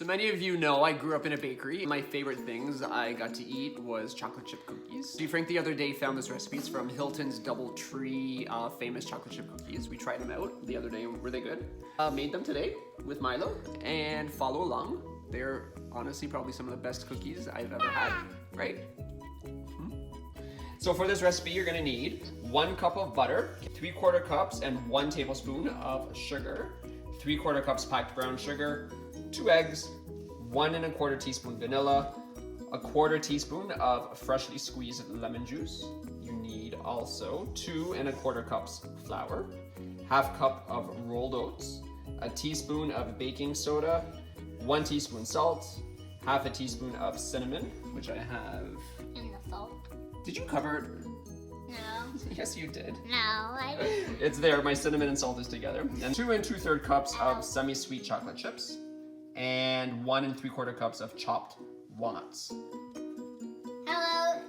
So many of you know I grew up in a bakery. My favorite things I got to eat was chocolate chip cookies. Steve Frank the other day found this recipe. It's from Hilton's DoubleTree famous chocolate chip cookies. We tried them out the other day. Were they good? Made them today with Milo and follow along. They're honestly probably some of the best cookies I've ever had, right? So for this recipe, you're gonna need 1 cup of butter, 3/4 cups and 1 tablespoon of sugar, 3/4 cups packed brown sugar, 2 eggs, 1 1/4 teaspoon vanilla, 1/4 teaspoon of freshly squeezed lemon juice. You need also 2 1/4 cups flour, 1/2 cup of rolled oats, a teaspoon of baking soda, 1 teaspoon salt, 1/2 teaspoon of cinnamon, which I have. In the salt. Did you cover it? No. Yes, you did. No, I didn't. It's there, my cinnamon and salt is together. And 2 2/3 cups of semi-sweet chocolate chips, and 1 3/4 cups of chopped walnuts. Hello,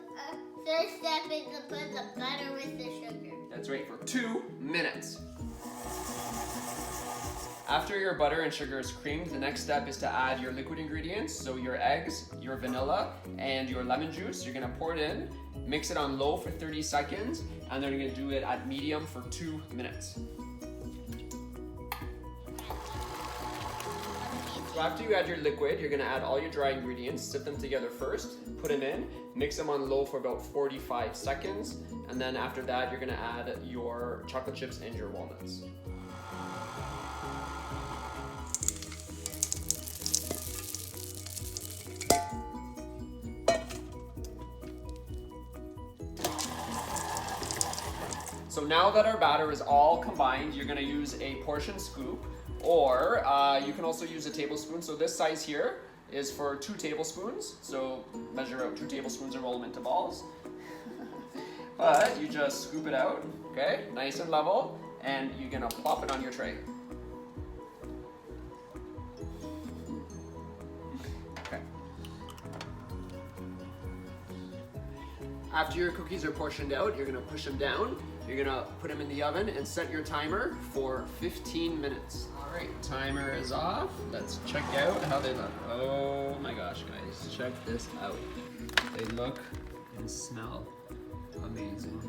first step is to put the butter with the sugar. That's right, for 2 minutes. After your butter and sugar is creamed, the next step is to add your liquid ingredients. So your eggs, your vanilla, and your lemon juice. You're gonna pour it in, mix it on low for 30 seconds, and then you're gonna do it at medium for 2 minutes. So after you add your liquid, you're gonna add all your dry ingredients, sift them together first, put them in, mix them on low for about 45 seconds, and then after that, you're gonna add your chocolate chips and your walnuts. So now that our batter is all combined, you're gonna use a portion scoop, or you can also use a tablespoon. So this size here is for 2 tablespoons. So measure out 2 tablespoons and roll them into balls. But you just scoop it out, okay? Nice and level, and you're gonna plop it on your tray. Okay. After your cookies are portioned out, you're gonna push them down. You're gonna put them in the oven and set your timer for 15 minutes. All right, timer is off. Let's check out how they look. Oh my gosh, guys, check this out. They look and smell amazing.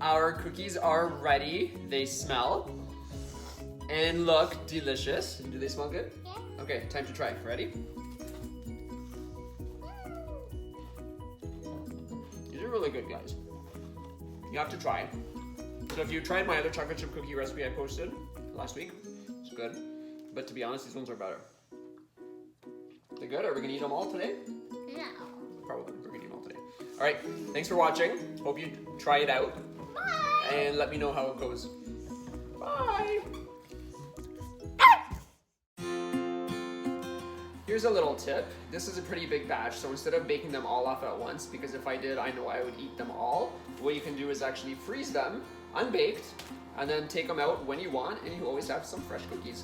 Our cookies are ready. They smell and look delicious. Do they smell good? Yeah. Okay, time to try. Ready? These are really good, guys. You have to try. So if you tried my other chocolate chip cookie recipe I posted last week, it's good. But to be honest, these ones are better. They're good. Are we gonna eat them all today? No. Probably. We're gonna eat them all today. All right. Thanks for watching. Hope you try it out. Bye. And let me know how it goes. Bye. Here's a little tip. This is a pretty big batch, so instead of baking them all off at once, because if I did, I know I would eat them all, what you can do is actually freeze them, unbaked, and then take them out when you want, and you always have some fresh cookies.